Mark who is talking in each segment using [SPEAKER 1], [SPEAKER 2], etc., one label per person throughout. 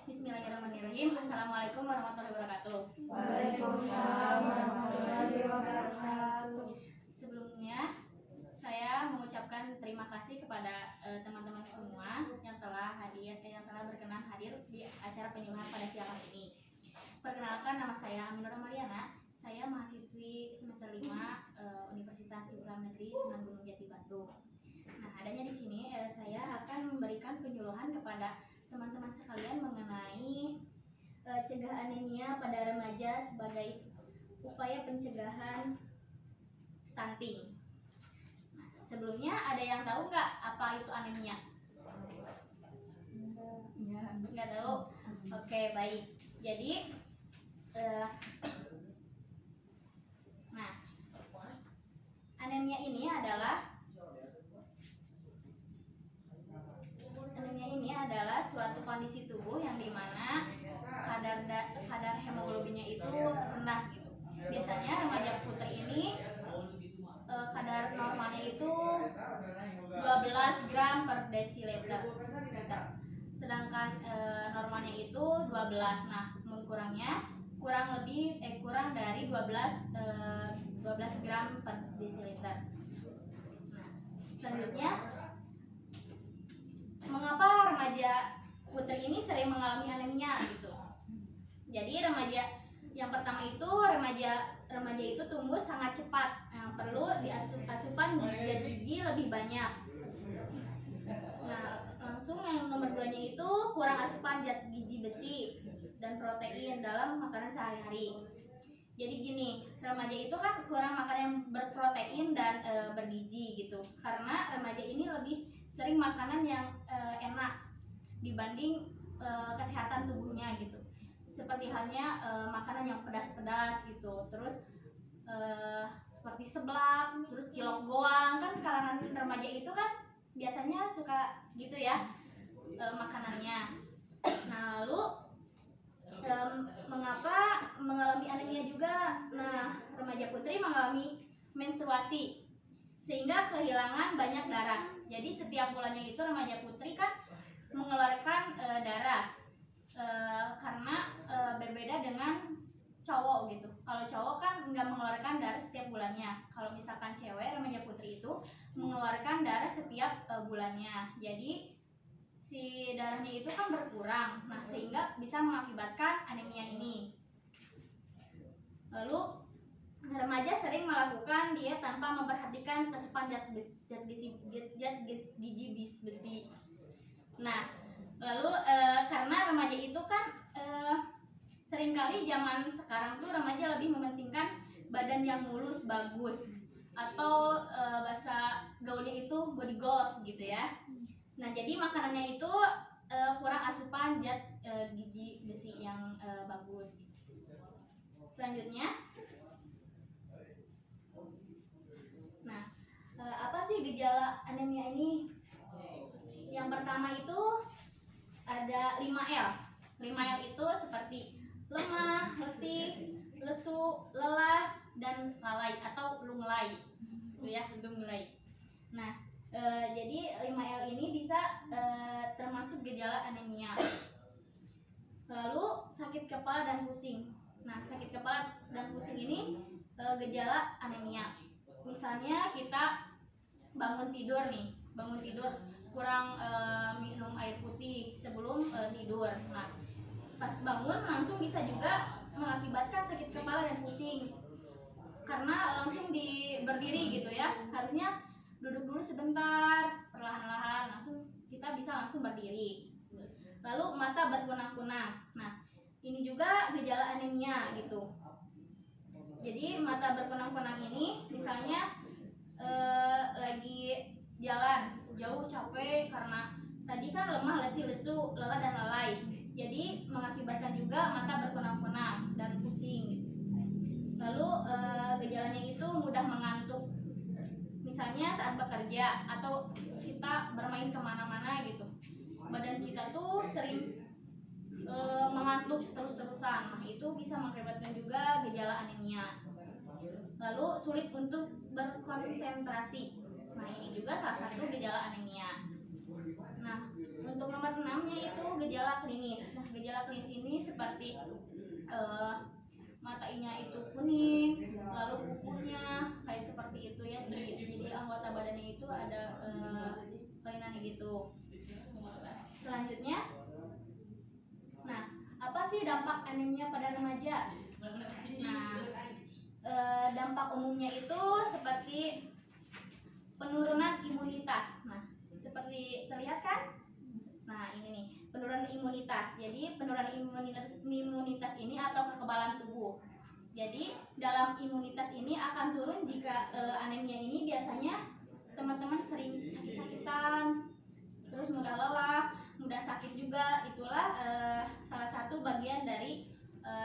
[SPEAKER 1] Bismillahirrahmanirrahim. Assalamualaikum warahmatullahi wabarakatuh.
[SPEAKER 2] Waalaikumsalam warahmatullahi wabarakatuh.
[SPEAKER 1] Sebelumnya saya mengucapkan terima kasih kepada teman-teman semua yang telah berkenan hadir di acara penyuluhan pada siang hari ini. Perkenalkan, nama saya Aminur Mariana. Saya mahasiswi semester 5 Universitas Islam Negeri Sunan Gunung Jati Bandung. Nah, adanya di sini saya akan memberikan penyuluhan kepada teman-teman sekalian mengenai cegah anemia pada remaja sebagai upaya pencegahan stunting. Nah, sebelumnya ada yang tahu nggak apa itu anemia? Nggak tahu? Oke, baik. Jadi nah, anemia ini adalah suatu kondisi tubuh yang dimana kadar hemoglobinnya itu rendah gitu. Biasanya remaja putri ini kadar normalnya itu 12 gram per desiliter. Sedangkan normalnya itu 12. Nah, kurang dari 12 gram per desiliter. Nah, selanjutnya, mengapa remaja putri ini sering mengalami anemia gitu? Jadi yang pertama itu remaja itu tumbuh sangat cepat, perlu asupan zat gizi lebih banyak. Nah, langsung yang nomor 2-nya itu kurang asupan zat gizi besi dan protein dalam makanan sehari-hari. Jadi gini, remaja itu kan kurang makan yang berprotein dan bergizi gitu. Karena remaja ini lebih sering makanan yang enak dibanding kesehatan tubuhnya gitu. Seperti halnya makanan yang pedas-pedas gitu. Terus seperti seblak, terus cilok goang, kan kalangan remaja itu kan biasanya suka gitu ya makanannya. Nah, lalu mengapa mengalami anemia juga? Nah, remaja putri mengalami menstruasi sehingga kehilangan banyak darah. Jadi setiap bulannya itu remaja putri kan mengeluarkan darah karena berbeda dengan cowok gitu. Kalau cowok kan nggak mengeluarkan darah setiap bulannya. Kalau misalkan cewek remaja putri itu mengeluarkan darah setiap bulannya. Jadi si darahnya itu kan berkurang. Nah, sehingga bisa mengakibatkan anemia ini. Lalu remaja sering melakukan diet tanpa memperhatikan asupan zat gizi besi. Nah, lalu karena remaja itu kan seringkali zaman sekarang tuh remaja lebih mementingkan badan yang mulus bagus, atau bahasa gaulnya itu body goals gitu ya. Nah, jadi makanannya itu kurang asupan zat gizi besi yang bagus. Selanjutnya, nah, apa sih gejala anemia ini? Yang pertama itu ada 5L. 5L itu seperti lemah, letih, lesu, lelah, dan lalai atau lunglai. Itu ya, lunglai. Nah, jadi 5L ini bisa termasuk gejala anemia. Lalu sakit kepala dan pusing. Nah, sakit kepala dan pusing ini gejala anemia. Misalnya kita bangun tidur kurang minum air putih sebelum tidur. Nah, pas bangun langsung bisa juga mengakibatkan sakit kepala dan pusing karena langsung berdiri gitu ya. Harusnya duduk dulu sebentar, perlahan-lahan kita bisa langsung berdiri. Lalu mata berkunang-kunang. Nah, ini juga gejala anemia gitu. Jadi mata berkunang-kunang ini misalnya lagi jalan jauh capek karena tadi kan lemah, letih, lesu, lelah, dan lalai. Jadi mengakibatkan juga mata berkunang-kunang dan pusing. Lalu gejalanya itu mudah mengantuk. Misalnya saat bekerja atau kita bermain kemana-mana gitu, badan kita tuh sering mengantuk terus-terusan. Nah, itu bisa mengakibatkan juga gejala anemia. Lalu sulit untuk berkonsentrasi. Nah, ini juga salah satu gejala anemia. Nah, untuk nomor 6-nya itu gejala klinis. Nah, gejala gejala klinis ini seperti matanya itu kuning, lalu kukunya kayak seperti itu ya. Jadi anggota badannya itu ada kelainannya gitu. Selanjutnya, nah apa sih dampak anemia pada remaja? Nah, dampak umumnya itu seperti penurunan imunitas. Nah, seperti terlihat kan? Nah, ini nih, penurunan imunitas. Jadi, penurunan imunitas ini atau kekebalan tubuh. Jadi, dalam imunitas ini akan turun jika anemia ini biasanya teman-teman sering sakit-sakitan, terus mudah lelah, mudah sakit juga. Itulah salah satu bagian dari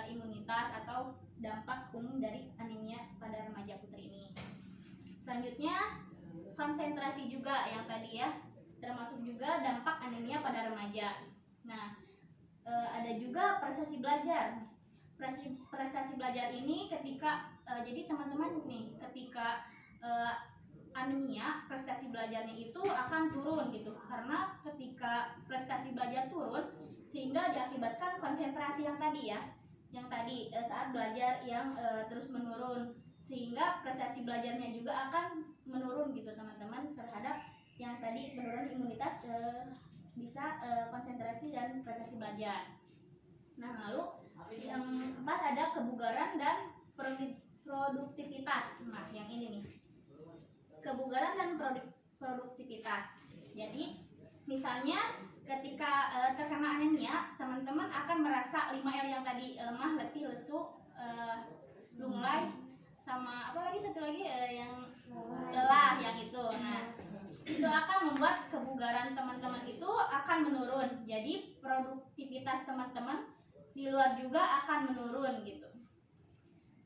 [SPEAKER 1] imunitas atau dampak umum dari anemia pada remaja putri ini. Selanjutnya, konsentrasi juga yang tadi ya, termasuk juga dampak anemia pada remaja. Nah, ada juga prestasi belajar. Prestasi belajar ini ketika jadi teman-teman nih, ketika anemia, prestasi belajarnya itu akan turun gitu. Karena ketika prestasi belajar turun, sehingga diakibatkan konsentrasi yang tadi ya, yang tadi saat belajar yang terus menurun, sehingga prestasi belajarnya juga akan menurun gitu teman-teman, terhadap yang tadi penurunan imunitas bisa konsentrasi dan prestasi belajar. Nah, lalu yang keempat ada kebugaran dan produktivitas. Nah, yang ini nih, kebugaran dan produktivitas. Jadi misalnya ketika terkena anemia, teman-teman akan merasa 5L yang tadi, lemah, letih, lesu, lunglai, sama apa lagi satu lagi yang lelah, yang itu. Nah, itu akan membuat kebugaran teman-teman itu akan menurun. Jadi produktivitas teman-teman di luar juga akan menurun gitu.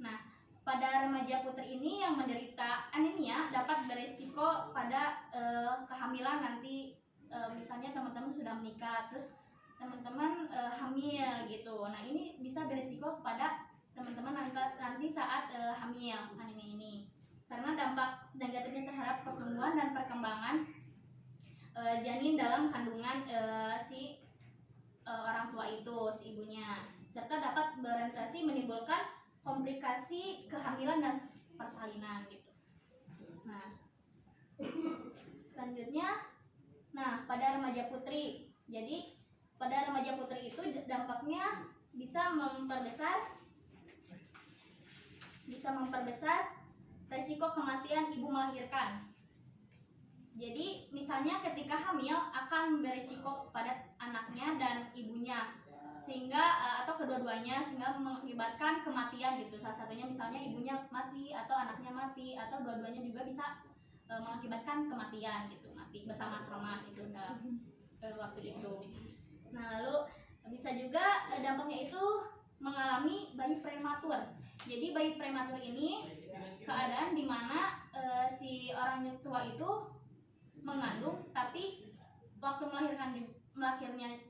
[SPEAKER 1] Nah, pada remaja putri ini yang menderita anemia dapat beresiko pada kehamilan nanti. Misalnya teman-teman sudah menikah, terus teman-teman hamil gitu. Nah, ini bisa beresiko kepada teman-teman nanti saat hamil anemia ini. Karena dampak negatifnya terhadap pertumbuhan dan perkembangan janin dalam kandungan si orang tua itu, si ibunya, serta dapat berorientasi menimbulkan komplikasi kehamilan dan persalinan gitu. Nah, selanjutnya, nah pada remaja putri, jadi pada remaja putri itu dampaknya bisa memperbesar resiko kematian ibu melahirkan. Jadi misalnya ketika hamil akan berisiko pada anaknya dan ibunya, sehingga atau kedua-duanya, sehingga mengakibatkan kematian gitu. Salah satunya misalnya ibunya mati atau anaknya mati, atau dua-duanya juga bisa mengakibatkan kematian gitu, mati bersama-sama gitu dalam waktu itu. Nah, lalu bisa juga dampaknya itu mengalami bayi prematur. Jadi bayi prematur ini keadaan dimana si orang tua itu mengandung, tapi waktu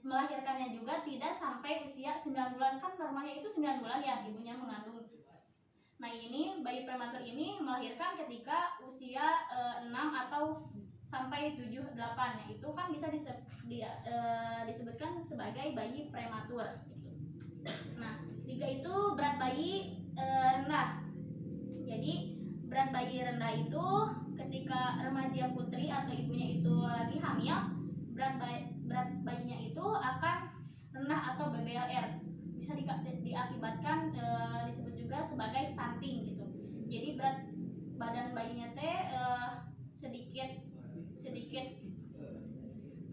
[SPEAKER 1] melahirkannya juga tidak sampai usia 9 bulan. Kan normalnya itu 9 bulan ya ibunya mengandung. Nah, ini bayi prematur ini melahirkan ketika usia 6 atau sampai 7-8 ya, itu kan bisa disebutkan sebagai bayi prematur gitu. Nah, 3 itu berat bayi rendah. Jadi berat bayi rendah itu ketika remaja putri atau ibunya itu lagi hamil, berat bayinya itu akan rendah atau BBLR. Bisa diakibatkan disebut juga sebagai stunting gitu. Jadi berat badan bayinya sedikit.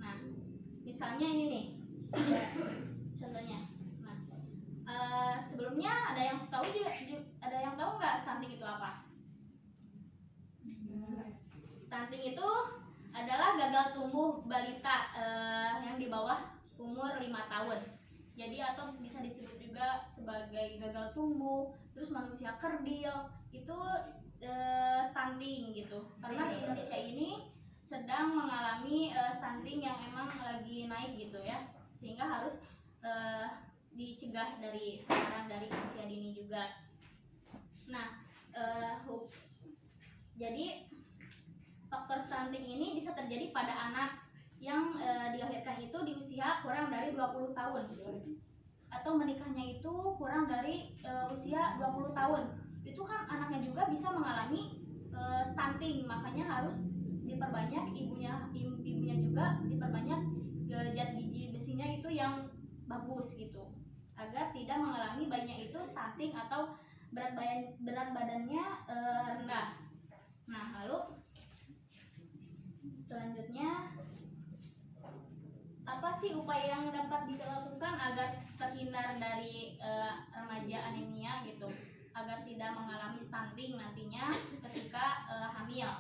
[SPEAKER 1] Nah, misalnya ini nih contohnya. Nah, sebelumnya ada yang tahu nggak stunting itu apa? Stunting itu adalah gagal tumbuh balita yang di bawah umur 5 tahun. Jadi atau bisa disebut juga sebagai gagal tumbuh, terus manusia kerdil, itu stunting gitu. Karena di Indonesia ini sedang mengalami stunting yang emang lagi naik gitu ya, sehingga harus dicegah dari sekarang, dari usia dini juga. Nah, jadi faktor stunting ini bisa terjadi pada anak yang dilahirkan itu di usia kurang dari 20 tahun. atau menikahnya itu kurang dari usia 20 tahun. Itu kan anaknya juga bisa mengalami stunting, makanya harus diperbanyak ibunya juga diperbanyak zat gizi besinya itu yang bagus gitu, agar tidak mengalami bayinya itu stunting atau berat badannya rendah. Nah, lalu selanjutnya apa sih upaya yang dapat dilakukan agar terhindar dari remaja anemia gitu, agar tidak mengalami stunting nantinya ketika hamil.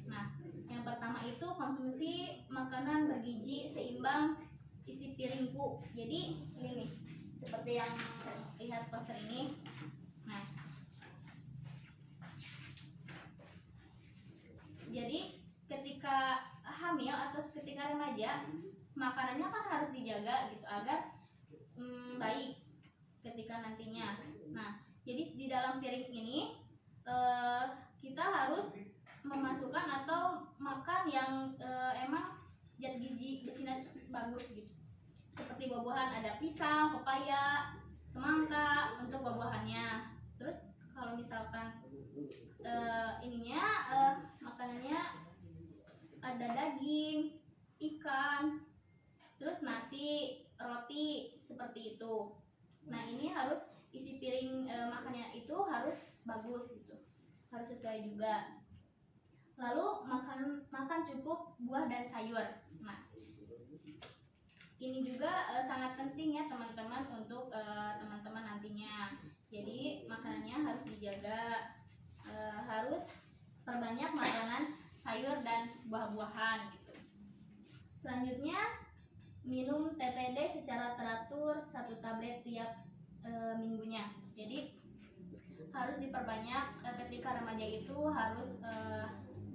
[SPEAKER 1] Nah, yang pertama itu konsumsi makanan bergizi seimbang isi piringku. Jadi ini nih, seperti yang lihat poster ini. Nah, jadi ketika hamil atau ketika remaja, makanannya kan harus dijaga gitu agar baik ketika nantinya. Nah, jadi di dalam piring ini kita harus memasukkan atau makan yang emang zat gizi besinya bagus gitu. Seperti buah-buahan, ada pisang, pepaya, semangka untuk buah-buahannya. Terus kalau misalkan makanannya ada daging, ikan, terus nasi, roti seperti itu. Nah, ini harus isi piring makannya itu harus bagus gitu, harus sesuai juga. Lalu makan cukup buah dan sayur. Nah, ini juga sangat penting ya teman-teman untuk teman-teman nantinya. Jadi makanannya harus dijaga, harus perbanyak makanan sayur dan buah-buahan gitu. Selanjutnya, minum TTD secara teratur 1 tablet tiap minggunya. Jadi harus diperbanyak ketika remaja itu harus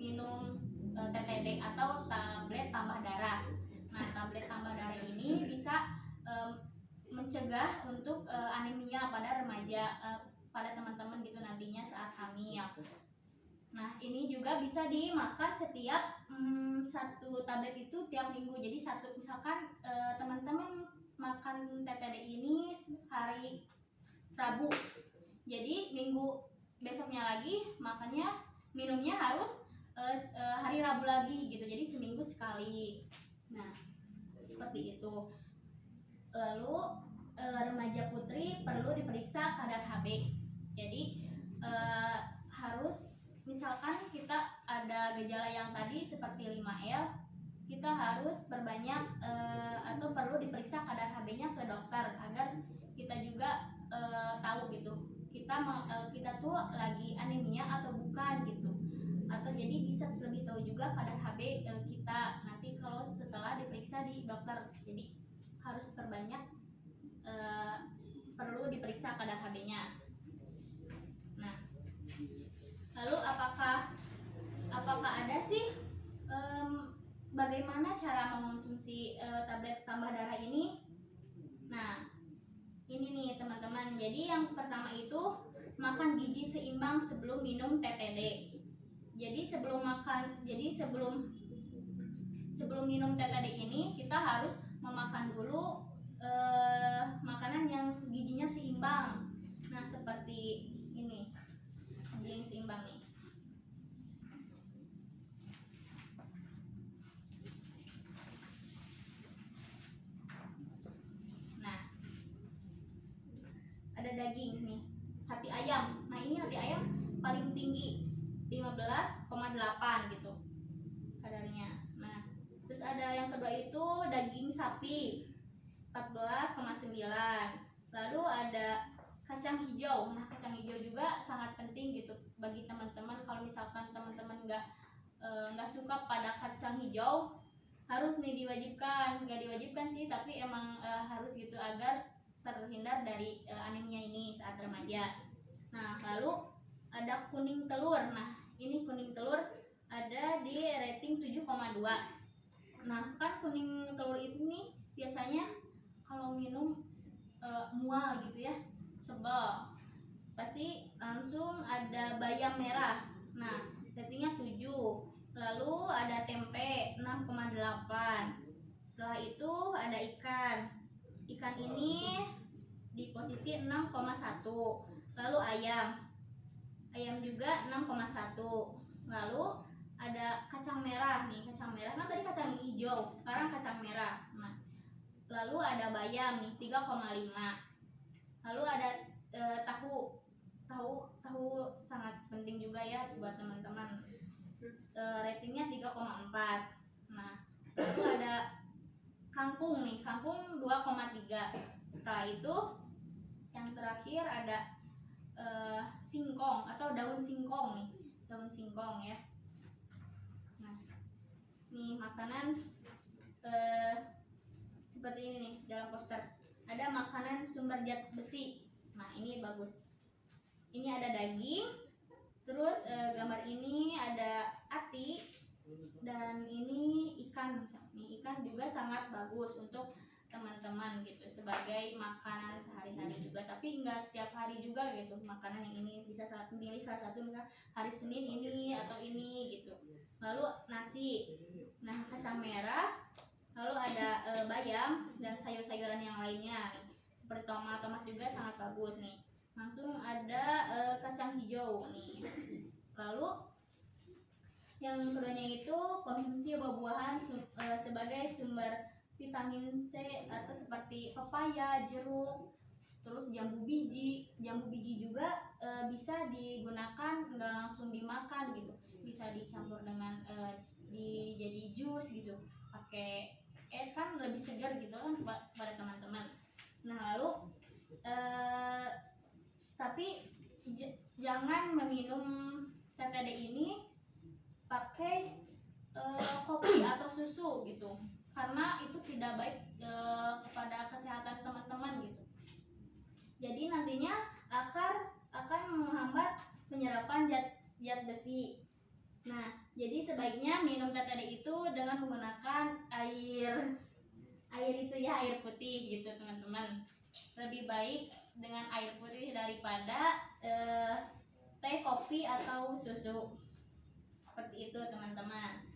[SPEAKER 1] minum TTD atau tablet tambah darah. Nah, tablet tambah darah ini bisa mencegah untuk anemia pada remaja, pada teman-teman gitu nantinya saat hamil. Nah, ini juga bisa dimakan setiap 1 tablet itu tiap minggu. Jadi misalkan teman-teman makan TTD ini hari Rabu, jadi minggu besoknya lagi minumnya harus hari Rabu lagi gitu. Jadi seminggu sekali. Nah, seperti itu. Lalu remaja putri perlu diperiksa kadar Hb. Jadi harus, misalkan kita ada gejala yang tadi seperti 5L, kita harus perbanyak atau perlu diperiksa kadar Hb-nya ke dokter agar kita juga tahu gitu, kita tuh lagi anemia atau bukan gitu, atau jadi bisa lebih tahu juga kadar Hb kita nanti kalau setelah diperiksa di dokter. Jadi harus perbanyak perlu diperiksa kadar Hb-nya. Nah, lalu apakah ada sih bagaimana cara mengonsumsi tablet tambah darah ini? Nah, ini nih teman-teman. Jadi yang pertama itu makan gizi seimbang sebelum minum TTD. Jadi sebelum minum TTD ini kita harus memakan dulu makanan yang gizinya seimbang. Nah, seperti ini, gizi yang seimbang nih. Nah, ada daging nih, hati ayam. Nah, ini hati ayam paling tinggi 15,8 gitu kadarnya. Nah, terus ada yang kedua itu daging sapi 14,9. Lalu ada kacang hijau. Nah, kacang hijau juga sangat penting gitu bagi teman-teman. Kalau misalkan teman-teman nggak suka pada kacang hijau, harus nih diwajibkan. Nggak diwajibkan sih, tapi emang harus gitu agar terhindar dari anemia ini saat remaja. Nah, lalu ada kuning telur. Nah, ini kuning telur ada di rating 7,2. Nah, kan kuning telur ini biasanya kalau minum mual gitu ya, sebel, pasti langsung ada bayam merah. Nah, ratingnya 7. Lalu ada tempe 6,8. Setelah itu ada ikan ini posisi 6,1. Lalu ayam juga 6,1. Lalu ada kacang merah nih, kacang merah kan tadi kacang hijau, sekarang kacang merah. Nah, lalu ada bayam nih 3,5. Lalu ada tahu sangat penting juga ya buat teman-teman. Ratingnya 3,4. Nah, lalu ada kangkung nih, kangkung 2,3. Setelah itu yang terakhir ada singkong atau daun singkong nih, daun singkong ya. Nah, nih makanan seperti ini nih dalam poster. Ada makanan sumber zat besi. Nah, ini bagus. Ini ada daging. Terus gambar ini ada ati dan ini ikan. Nih ikan juga sangat bagus untuk teman-teman gitu sebagai makanan sehari-hari juga, tapi enggak setiap hari juga gitu makanan yang ini, bisa milih salah satu, misal hari Senin ini atau ini gitu. Lalu nasi, nah kacang merah, lalu ada bayam dan sayur-sayuran yang lainnya seperti tomat juga sangat bagus nih. Langsung ada kacang hijau nih. Lalu yang keduanya itu konsumsi buah-buahan sebagai sumber vitamin C atau seperti pepaya, jeruk, terus jambu biji. Jambu biji juga bisa digunakan, nggak langsung dimakan gitu, bisa dicampur dengan jadi jus gitu, pakai es kan lebih segar gitu kan pada teman-teman. Nah lalu tapi jangan meminum TTD ini pakai kopi atau susu gitu, karena itu tidak baik kepada kesehatan teman-teman gitu. Jadi nantinya akan menghambat penyerapan zat besi. Nah, jadi sebaiknya minum TTD itu dengan menggunakan air itu ya, air putih gitu teman-teman. Lebih baik dengan air putih daripada teh, kopi atau susu. Seperti itu teman-teman.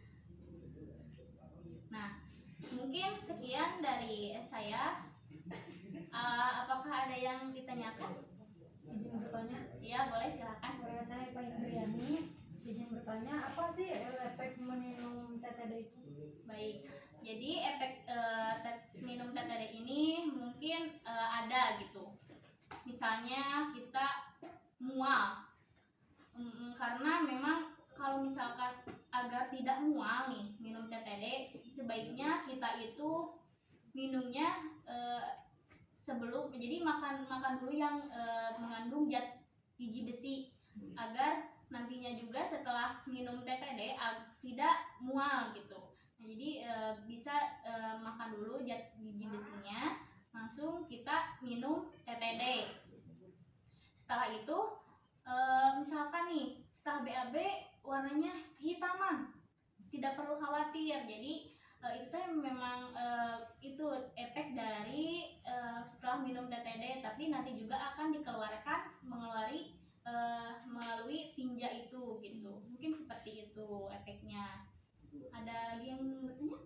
[SPEAKER 1] Nah, mungkin sekian dari saya. Apakah ada yang ditanyakan?
[SPEAKER 2] Izin bertanya.
[SPEAKER 1] Ya, boleh silakan.
[SPEAKER 2] Saya Pak Indriani, izin bertanya, apa sih efek minum TTD itu?
[SPEAKER 1] Baik. Jadi efek minum TTD ini mungkin ada gitu. Misalnya kita mual. Karena memang kalau misalkan agar tidak mual nih minum TTD, sebaiknya kita itu minumnya sebelum, jadi makan dulu yang mengandung zat biji besi, agar nantinya juga setelah minum TTD tidak mual gitu. Nah, jadi bisa makan dulu zat biji besinya, langsung kita minum TTD. Setelah itu misalkan nih setelah BAB warnanya kehitaman, tidak perlu khawatir. Jadi itu memang itu efek dari setelah minum TTD, tapi nanti juga akan dikeluarkan melalui tinja itu gitu. Mungkin seperti itu efeknya. Ada lagi yang bertanya?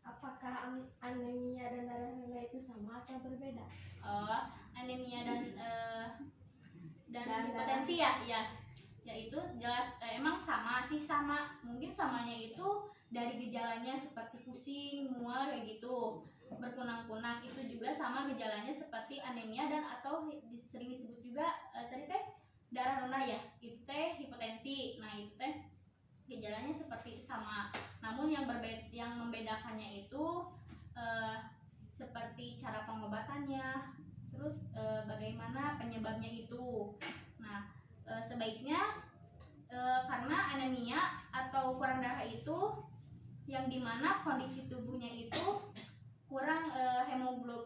[SPEAKER 2] Apakah anemia dan darah rendah itu sama atau berbeda?
[SPEAKER 1] Anemia dan hipertensi ya itu jelas emang sama sih, sama. Mungkin samanya itu dari gejalanya seperti pusing, mual kayak gitu, berkunang-kunang, itu juga sama gejalanya seperti anemia dan atau sering disebut juga tadi teh darah rendah ya, itu teh hipertensi. Nah itu teh gejalanya seperti sama, namun yang membedakannya itu seperti cara pengobatannya, terus bagaimana penyebabnya itu. Nah sebaiknya karena anemia atau kurang darah itu yang dimana kondisi tubuhnya itu kurang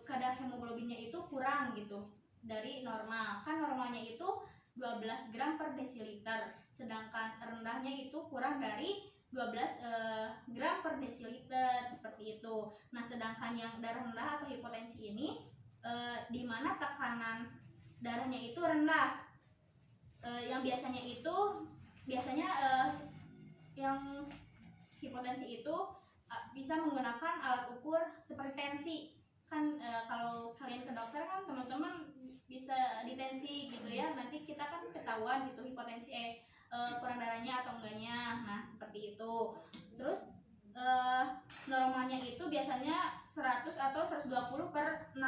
[SPEAKER 1] kadar hemoglobinnya itu kurang gitu dari normal. Kan normalnya itu 12 gram per desiliter, sedangkan rendahnya itu kurang dari 12 gram per desiliter, seperti itu. Nah sedangkan yang darah rendah atau hipotensi ini di mana tekanan darahnya itu rendah, yang biasanya yang hipotensi itu bisa menggunakan alat ukur seperti tensi kan. Kalau kalian ke dokter kan teman-teman kita kan ketahuan gitu hipotensi kurang darahnya atau enggaknya. Nah seperti itu. Terus normalnya itu biasanya 100 atau 120/60.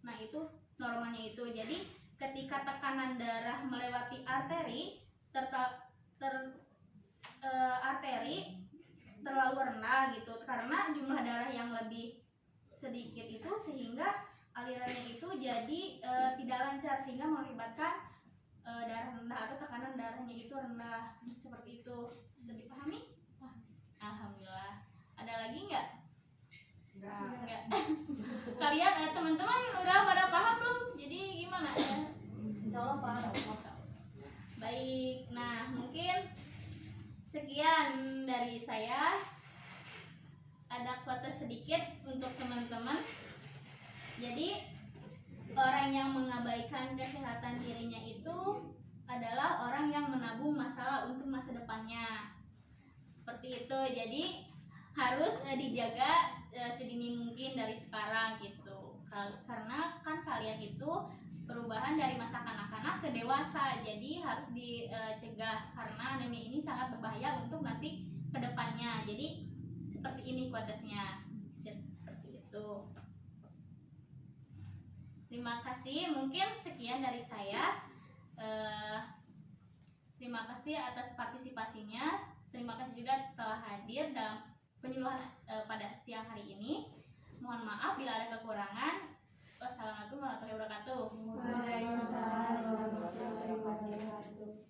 [SPEAKER 1] Nah itu normalnya itu. Jadi ketika tekanan darah melewati arteri arteri terlalu rendah gitu, karena jumlah darah yang lebih sedikit itu sehingga alirannya itu jadi tidak lancar, sehingga mengakibatkan darah rendah atau tekanan darahnya itu rendah. Seperti itu. Bisa dipahami? Alhamdulillah. Ada lagi nggak? Enggak. Kalian teman-teman udah pada paham belum? Jadi gimana?
[SPEAKER 2] Insya Allah paham.
[SPEAKER 1] Baik. Nah, mungkin sekian dari saya. Ada quotes sedikit untuk teman-teman. Jadi, orang yang mengabaikan kesehatan dirinya itu adalah orang yang menabung masalah untuk masa depannya. Seperti itu. Jadi harus dijaga sedini mungkin dari sekarang gitu. Karena kan kalian itu perubahan dari masa kanak-kanak ke dewasa, jadi harus dicegah karena anemia ini sangat berbahaya untuk nanti ke depannya. Jadi seperti ini quotesnya. Seperti itu. Terima kasih. Mungkin sekian dari saya. Terima kasih atas partisipasinya. Terima kasih juga telah hadir dalam penyuluhan pada siang hari ini. Mohon maaf bila ada kekurangan. Wassalamualaikum warahmatullahi wabarakatuh.
[SPEAKER 2] Waalaikumsalam warahmatullahi wabarakatuh.